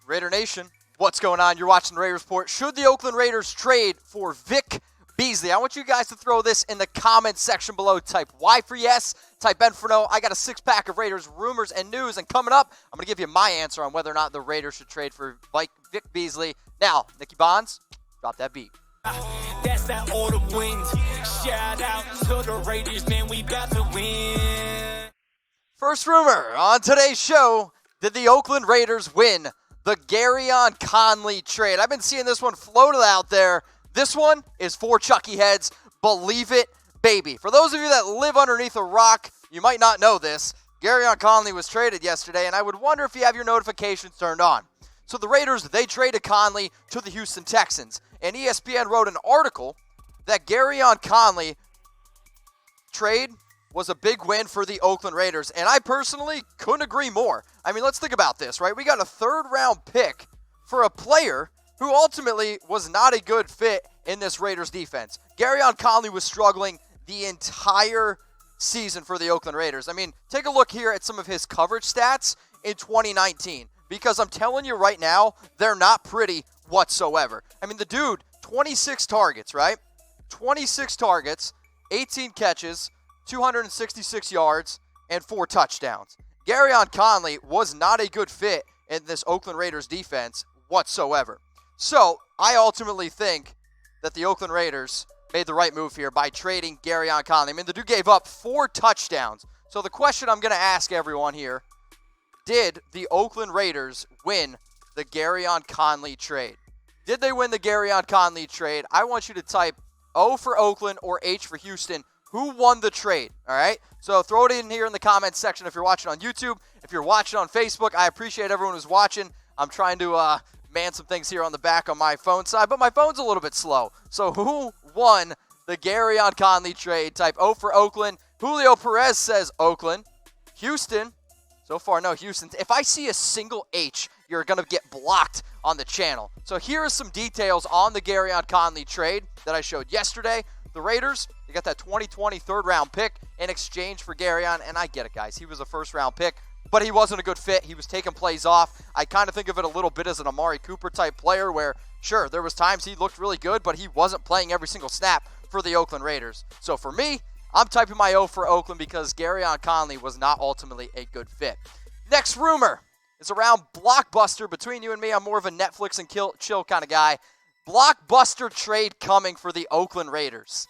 Raider Nation, what's going on? You're watching the Raiders Report. Should the Oakland Raiders trade for Vic Beasley? I want you guys to throw this in the comments section below. Type Y for yes, type N for no. I got a six-pack of Raiders rumors and news, and coming up, I'm going to give you my answer on whether or not the Raiders should trade for Vic Beasley. Now, Nicky Bonds, drop that beat. That's that autumn wind. Shout out to the Raiders, man, we about to win. First rumor on today's show, did the Oakland Raiders win the Gareon Conley trade? I've been seeing this one floated out there. This one is for Chucky heads. Believe it, baby. For those of you that live underneath a rock, you might not know this. Gareon Conley was traded yesterday, and I would wonder if you have your notifications turned on. So the Raiders, they traded Conley to the Houston Texans. And ESPN wrote an article that Gareon Conley trade was a big win for the Oakland Raiders. And I personally couldn't agree more. I mean, let's think about this, right? We got a third-round pick for a player who ultimately was not a good fit in this Raiders defense. Gareon Conley was struggling the entire season for the Oakland Raiders. I mean, take a look here at some of his coverage stats in 2019. Because I'm telling you right now, they're not pretty whatsoever. I mean, the dude, 26 targets, right? 26 targets, 18 catches, 266 yards, and 4 touchdowns. Gareon Conley was not a good fit in this Oakland Raiders defense whatsoever. So, I ultimately think that the Oakland Raiders made the right move here by trading Gareon Conley. I mean, the dude gave up 4 touchdowns. So the question I'm going to ask everyone here, did the Oakland Raiders win the Gareon Conley trade? Did they win the Gareon Conley trade? I want you to type O for Oakland or H for Houston. Who won the trade? All right? So throw it in here in the comments section if you're watching on YouTube. If you're watching on Facebook, I appreciate everyone who's watching. I'm trying to man some things here on the back on my phone side, but my phone's a little bit slow. So who won the Gareon Conley trade? Type O for Oakland. Julio Perez says Oakland. Houston. So far, no Houston. If I see a single H, you're going to get blocked on the channel. So here are some details on the Gareon Conley trade that I showed yesterday. The Raiders, they got that 2020 third-round pick in exchange for Gareon. And I get it, guys. He was a first-round pick, but he wasn't a good fit. He was taking plays off. I kind of think of it a little bit as an Amari Cooper-type player where, sure, there was times he looked really good, but he wasn't playing every single snap for the Oakland Raiders. So for me, I'm typing my O for Oakland because Gareon Conley was not ultimately a good fit. Next rumor is around Blockbuster. Between you and me, I'm more of a Netflix and chill kind of guy. Blockbuster trade coming for the Oakland Raiders.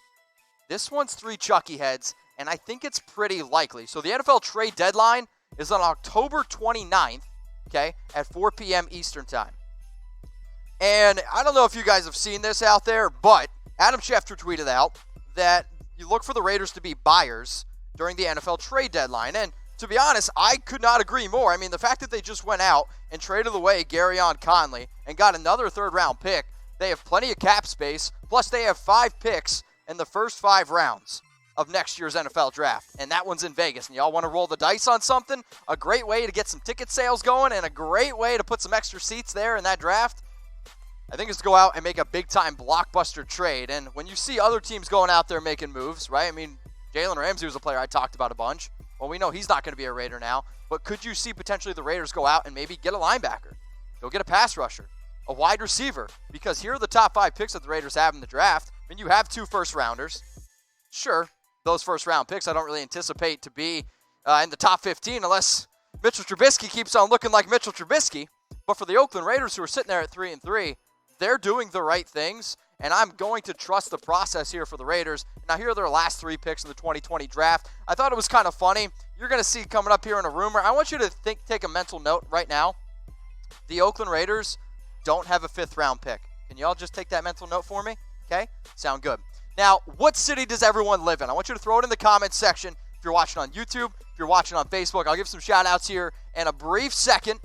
This one's 3 Chucky heads, and I think it's pretty likely. So the NFL trade deadline is on October 29th, okay, at 4 p.m. Eastern time. And I don't know if you guys have seen this out there, but Adam Schefter tweeted out that you look for the Raiders to be buyers during the NFL trade deadline. And to be honest, I could not agree more. I mean, the fact that they just went out and traded away Gareon Conley and got another third-round pick, they have plenty of cap space, plus they have 5 picks in the first 5 rounds of next year's NFL draft. And that one's in Vegas. And y'all want to roll the dice on something? A great way to get some ticket sales going and a great way to put some extra seats there in that draft, I think, is to go out and make a big-time blockbuster trade. And when you see other teams going out there making moves, right? I mean, Jalen Ramsey was a player I talked about a bunch. Well, we know he's not going to be a Raider now. But could you see potentially the Raiders go out and maybe get a linebacker? Go get a pass rusher, a wide receiver. Because here are the top 5 picks that the Raiders have in the draft. I mean, you have 2 first-rounders. Sure, those first-round picks I don't really anticipate to be in the top 15 unless Mitchell Trubisky keeps on looking like Mitchell Trubisky. But for the Oakland Raiders, who are sitting there at 3-3, they're doing the right things, and I'm going to trust the process here for the Raiders. Now, here are their last 3 picks in the 2020 draft. I thought it was kind of funny. You're going to see coming up here in a rumor. I want you to take a mental note right now. The Oakland Raiders don't have a 5th-round pick. Can you all just take that mental note for me? Okay? Sound good. Now, what city does everyone live in? I want you to throw it in the comments section. If you're watching on YouTube, if you're watching on Facebook, I'll give some shout-outs here in a brief second.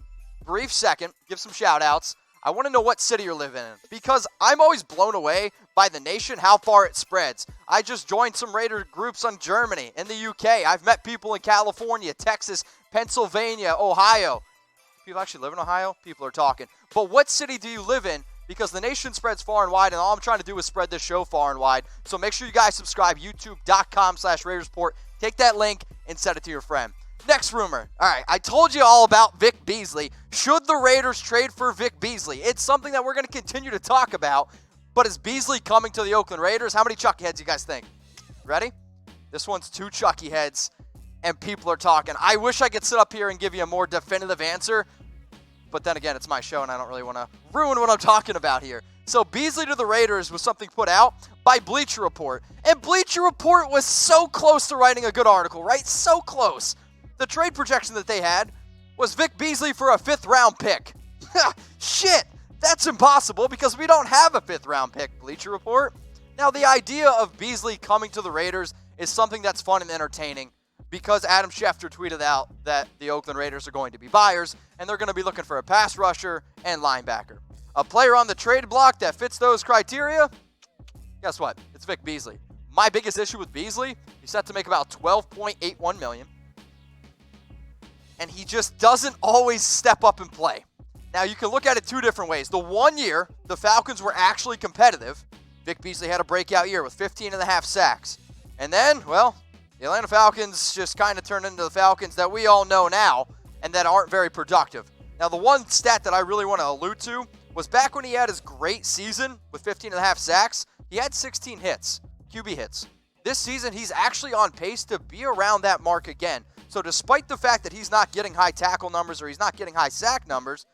Give some shout-outs. I want to know what city you're living in because I'm always blown away by the nation, how far it spreads. I just joined some Raider groups on Germany, in the UK. I've met people in California, Texas, Pennsylvania, Ohio. People actually live in Ohio? People are talking. But what city do you live in? Because the nation spreads far and wide, and all I'm trying to do is spread this show far and wide. So make sure you guys subscribe, youtube.com/RaidersReport. Take that link and send it to your friend. Next rumor. All right, I told you all about Vic Beasley. Should the Raiders trade for Vic Beasley? It's something that we're going to continue to talk about. But is Beasley coming to the Oakland Raiders? How many Chucky heads you guys think? Ready? This one's 2 Chucky heads, and people are talking. I wish I could sit up here and give you a more definitive answer. But then again, it's my show, and I don't really want to ruin what I'm talking about here. So Beasley to the Raiders was something put out by Bleacher Report. And Bleacher Report was so close to writing a good article, right? So close. The trade projection that they had was Vic Beasley for a 5th-round pick. Shit, that's impossible because we don't have a 5th-round pick, Bleacher Report. Now, the idea of Beasley coming to the Raiders is something that's fun and entertaining because Adam Schefter tweeted out that the Oakland Raiders are going to be buyers and they're going to be looking for a pass rusher and linebacker. A player on the trade block that fits those criteria? Guess what? It's Vic Beasley. My biggest issue with Beasley, he's set to make about $12.81 million. And he just doesn't always step up and play. Now, you can look at it 2 different ways. The 1 year, the Falcons were actually competitive. Vic Beasley had a breakout year with 15.5 sacks. And then, well, the Atlanta Falcons just kind of turned into the Falcons that we all know now and that aren't very productive. Now, the one stat that I really want to allude to was back when he had his great season with 15.5 sacks, he had 16 hits, QB hits. This season, he's actually on pace to be around that mark again. So despite the fact that he's not getting high tackle numbers or he's not getting high sack numbers,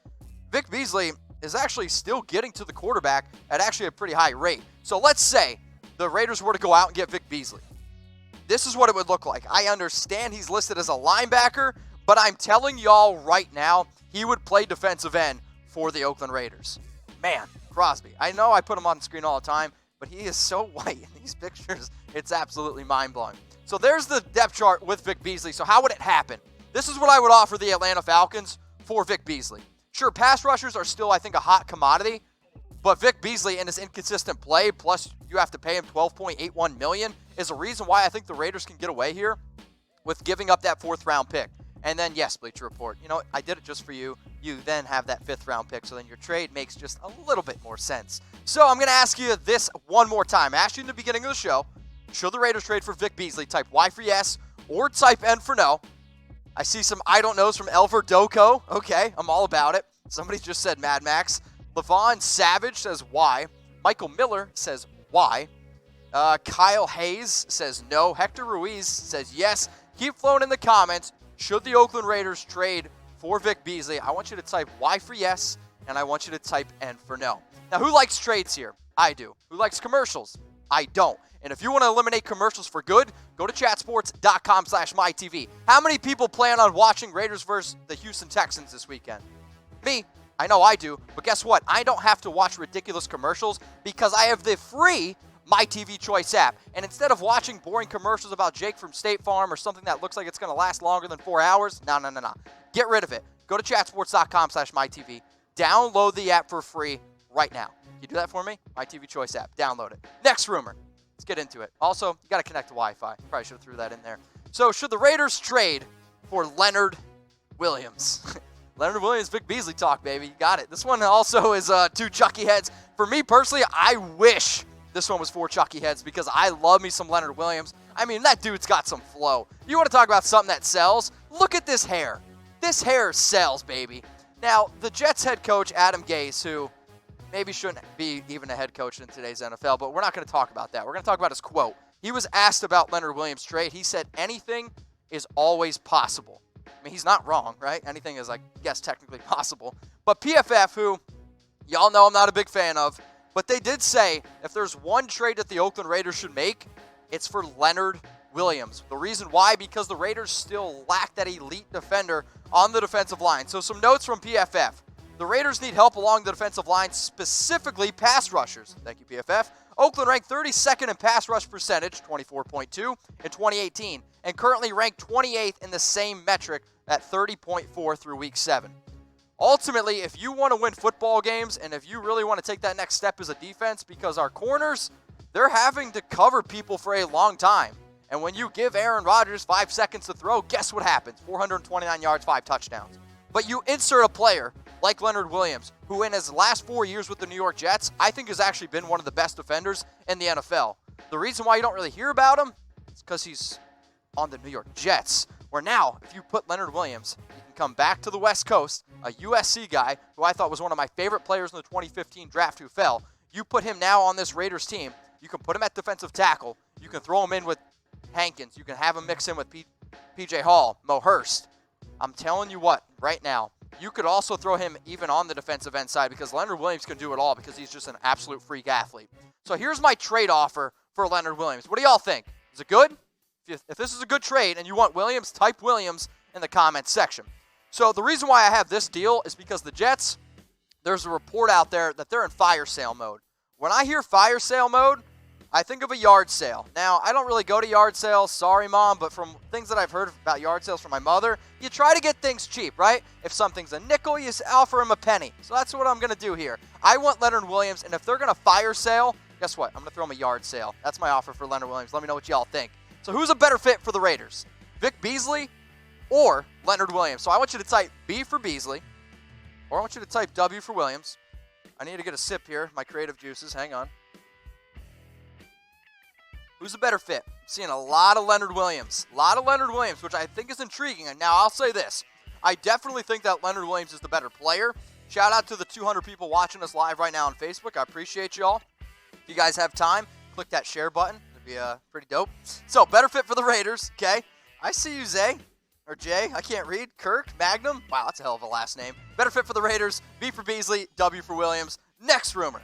Vic Beasley is actually still getting to the quarterback at actually a pretty high rate. So let's say the Raiders were to go out and get Vic Beasley. This is what it would look like. I understand he's listed as a linebacker, but I'm telling y'all right now, he would play defensive end for the Oakland Raiders. Man, Crosby. I know I put him on the screen all the time, but he is so white in these pictures, it's absolutely mind-blowing. So there's the depth chart with Vic Beasley. So how would it happen? This is what I would offer the Atlanta Falcons for Vic Beasley. Sure, pass rushers are still, I think, a hot commodity, but Vic Beasley and his inconsistent play, plus you have to pay him $12.81 million, is a reason why I think the Raiders can get away here with giving up that 4th-round pick. And then, yes, Bleacher Report, you know, I did it just for you. You then have that 5th-round pick, so then your trade makes just a little bit more sense. So I'm going to ask you this one more time. I asked you in the beginning of the show, should the Raiders trade for Vic Beasley? Type Y for yes or type N for no. I see some I don't knows from Elver Doko. Okay, I'm all about it. Somebody just said Mad Max. Levon Savage says Y. Michael Miller says Y. Kyle Hayes says no. Hector Ruiz says yes. Keep flowing in the comments. Should the Oakland Raiders trade for Vic Beasley? I want you to type Y for yes, and I want you to type N for no. Now, who likes trades here? I do. Who likes commercials? I don't. And if you want to eliminate commercials for good, go to chatsports.com/mytv. How many people plan on watching Raiders versus the Houston Texans this weekend? Me. I know I do. But guess what? I don't have to watch ridiculous commercials because I have the free MyTV Choice app. And instead of watching boring commercials about Jake from State Farm or something that looks like it's going to last longer than 4 hours, no. Get rid of it. Go to chatsports.com/mytv. Download the app for free right now. Can you do that for me? MyTV Choice app. Download it. Next rumor. Let's get into it. Also, you got to connect to Wi-Fi. Probably should have threw that in there. So, should the Raiders trade for Leonard Williams? Leonard Williams, Vic Beasley talk, baby. You got it. This one also is 2 Chucky heads. For me personally, I wish this one was 4 Chucky heads because I love me some Leonard Williams. I mean, that dude's got some flow. You want to talk about something that sells? Look at this hair. This hair sells, baby. Now, the Jets head coach, Adam Gase, who maybe shouldn't be even a head coach in today's NFL, but we're not going to talk about that. We're going to talk about his quote. He was asked about Leonard Williams' trade. He said, anything is always possible. I mean, he's not wrong, right? Anything is, I guess, technically possible. But PFF, who y'all know I'm not a big fan of, but they did say if there's one trade that the Oakland Raiders should make, it's for Leonard Williams. The reason why, because the Raiders still lack that elite defender on the defensive line. So some notes from PFF. The Raiders need help along the defensive line, specifically pass rushers. Thank you, PFF. Oakland ranked 32nd in pass rush percentage, 24.2, in 2018, and currently ranked 28th in the same metric at 30.4 through week 7. Ultimately, if you want to win football games and if you really want to take that next step as a defense, because our corners, they're having to cover people for a long time. And when you give Aaron Rodgers 5 seconds to throw, guess what happens? 429 yards, 5 touchdowns. But you insert a player like Leonard Williams, who in his last 4 years with the New York Jets, I think has actually been one of the best defenders in the NFL. The reason why you don't really hear about him is because he's on the New York Jets, Where now, if you put Leonard Williams, he can come back to the West Coast, a USC guy who I thought was one of my favorite players in the 2015 draft who fell. You put him now on this Raiders team. You can put him at defensive tackle. You can throw him in with Hankins. You can have him mix in with P.J. Hall, Mo Hurst. I'm telling you what, right now, you could also throw him even on the defensive end side because Leonard Williams can do it all because he's just an absolute freak athlete. So here's my trade offer for Leonard Williams. What do y'all think? Is it good? If this is a good trade and you want Williams, type Williams in the comments section. So the reason why I have this deal is because the Jets, there's a report out there that they're in fire sale mode. When I hear fire sale mode, I think of a yard sale. Now, I don't really go to yard sales, sorry mom, but from things that I've heard about yard sales from my mother, you try to get things cheap, right? If something's a nickel, you offer him a penny. So that's what I'm going to do here. I want Leonard Williams, and if they're going to fire sale, guess what? I'm going to throw him a yard sale. That's my offer for Leonard Williams. Let me know what y'all think. So who's a better fit for the Raiders? Vic Beasley or Leonard Williams? So I want you to type B for Beasley, or I want you to type W for Williams. I need to get a sip here. My creative juices. Hang on. Who's a better fit? I'm seeing a lot of Leonard Williams. A lot of Leonard Williams, which I think is intriguing. And now I'll say this. I definitely think that Leonard Williams is the better player. Shout out to the 200 people watching us live right now on Facebook. I appreciate y'all. If you guys have time, click that share button. It'd be pretty dope. So, better fit for the Raiders, okay? I see you, Zay. Or Jay. I can't read. Kirk, Magnum. Wow, that's a hell of a last name. Better fit for the Raiders. B for Beasley. W for Williams. Next rumor.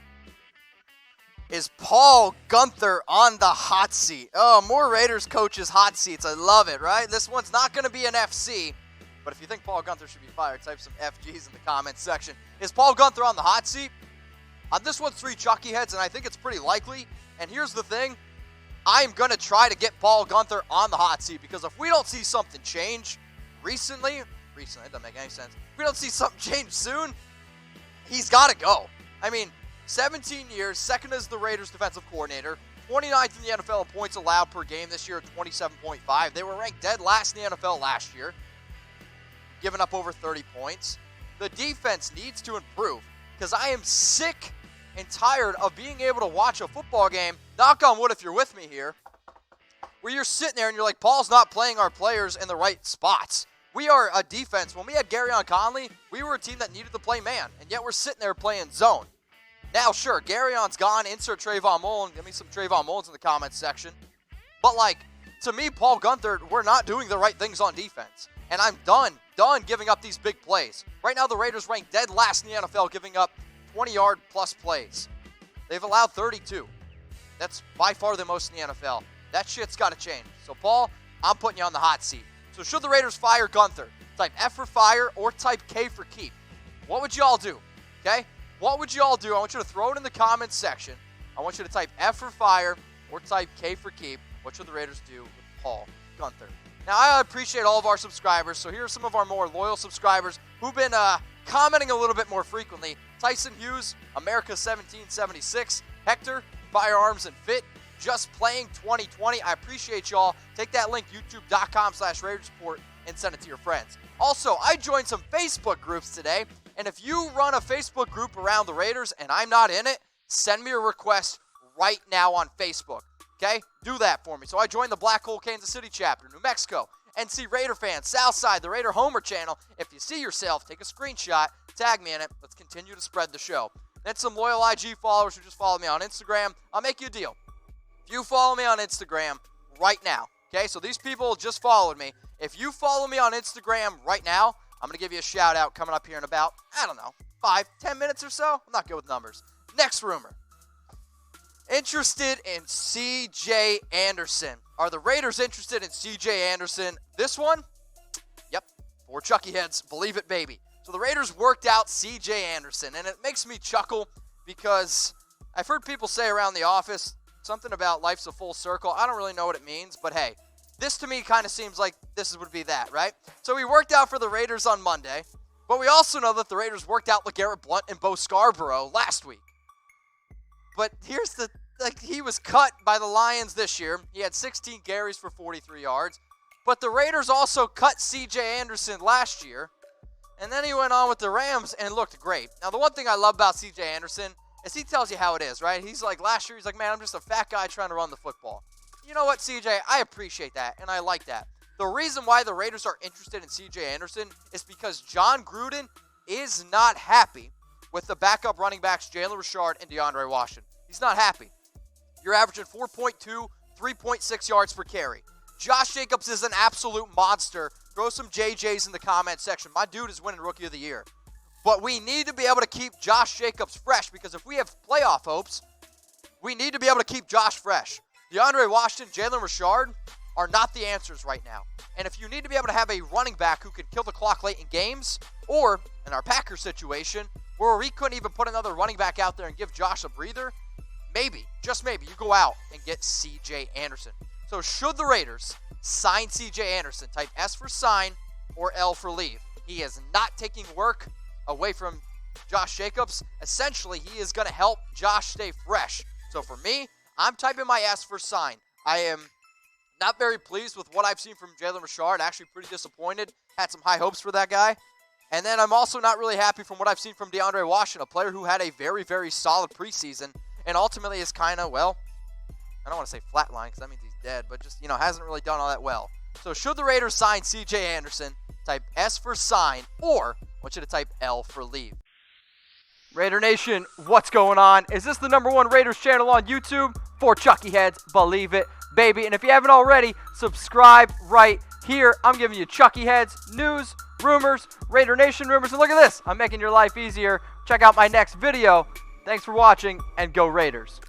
Is Paul Guenther on the hot seat? Oh, more Raiders coaches hot seats. I love it, right? This one's not going to be an FC, but if you think Paul Guenther should be fired, type some FGs in the comments section. Is Paul Guenther on the hot seat? On this one's 3 Chucky heads, and I think it's pretty likely. And here's the thing. I'm going to try to get Paul Guenther on the hot seat because if we don't see something change recently, it doesn't make any sense. If we don't see something change soon, he's got to go. I mean, 17 years, second as the Raiders defensive coordinator, 29th in the NFL in points allowed per game this year at 27.5. They were ranked dead last in the NFL last year, giving up over 30 points. The defense needs to improve because I am sick and tired of being able to watch a football game, knock on wood if you're with me here, where you're sitting there and you're like, Paul's not playing our players in the right spots. We are a defense. When we had Gareon Conley, we were a team that needed to play man, and yet we're sitting there playing zone. Now, sure, Gareon's gone. Insert Trayvon Mullen. Give me some Trayvon Mullins in the comments section. But, to me, Paul Guenther, we're not doing the right things on defense. And I'm done giving up these big plays. Right now, the Raiders rank dead last in the NFL, giving up 20-yard plus plays. They've allowed 32. That's by far the most in the NFL. That shit's got to change. So, Paul, I'm putting you on the hot seat. So, should the Raiders fire Guenther? Type F for fire or type K for keep. What would y'all do? Okay? What would y'all do? I want you to throw it in the comments section. I want you to type F for fire or type K for keep. What should the Raiders do with Paul Guenther? Now, I appreciate all of our subscribers. So here are some of our more loyal subscribers who've been commenting a little bit more frequently. Tyson Hughes, America 1776, Hector, Firearms and Fit, Just Playing 2020. I appreciate y'all. Take that link, youtube.com/Raiders Report, and send it to your friends. Also, I joined some Facebook groups today. And if you run a Facebook group around the Raiders and I'm not in it, send me a request right now on Facebook, okay? Do that for me. So I joined the Black Hole Kansas City chapter, New Mexico, NC Raider fans, Southside, the Raider Homer channel. If you see yourself, take a screenshot, tag me in it. Let's continue to spread the show. Then some loyal IG followers who just followed me on Instagram. I'll make you a deal. If you follow me on Instagram right now, okay? So these people just followed me. If you follow me on Instagram right now, I'm going to give you a shout out coming up here in about, 5-10 minutes or so. I'm not good with numbers. Next rumor. Interested in C.J. Anderson. Are the Raiders interested in C.J. Anderson? This one? Yep. 4 Chucky heads. Believe it, baby. So the Raiders worked out C.J. Anderson, and it makes me chuckle because I've heard people say around the office something about life's a full circle. I don't really know what it means, but hey. This to me kind of seems like this would be that, right? So we worked out for the Raiders on Monday, but we also know that the Raiders worked out LeGarrette, Blount, and Bo Scarbrough last week. But here's he was cut by the Lions this year. He had 16 carries for 43 yards. But the Raiders also cut C.J. Anderson last year. And then he went on with the Rams and looked great. Now, the one thing I love about C.J. Anderson is he tells you how it is, right? He's like, last year, he's like, man, I'm just a fat guy trying to run the football. You know what, CJ? I appreciate that, and I like that. The reason why the Raiders are interested in C.J. Anderson is because Jon Gruden is not happy with the backup running backs Jalen Richard and DeAndre Washington. He's not happy. You're averaging 4.2, 3.6 yards per carry. Josh Jacobs is an absolute monster. Throw some JJs in the comment section. My dude is winning Rookie of the Year. But we need to be able to keep Josh Jacobs fresh, because if we have playoff hopes, we need to be able to keep Josh fresh. DeAndre Washington, Jalen Richard are not the answers right now. And if you need to be able to have a running back who can kill the clock late in games, or in our Packers situation, where we couldn't even put another running back out there and give Josh a breather, maybe, just maybe, you go out and get C.J. Anderson. So should the Raiders sign C.J. Anderson, type S for sign or L for leave. He is not taking work away from Josh Jacobs. Essentially, he is going to help Josh stay fresh. So for me, I'm typing my S for sign. I am not very pleased with what I've seen from Jalen Richard. Actually pretty disappointed. Had some high hopes for that guy. And then I'm also not really happy from what I've seen from DeAndre Washington, a player who had a very, very solid preseason and ultimately is kind of, well, I don't want to say flatline because that means he's dead, but just, hasn't really done all that well. So should the Raiders sign C.J. Anderson, type S for sign, or I want you to type L for leave. Raider Nation, what's going on? Is this the #1 Raiders channel on YouTube? For Chucky Heads, believe it, baby. And if you haven't already, subscribe right here. I'm giving you Chucky Heads, news, rumors, Raider Nation rumors. And look at this, I'm making your life easier. Check out my next video. Thanks for watching, and go Raiders.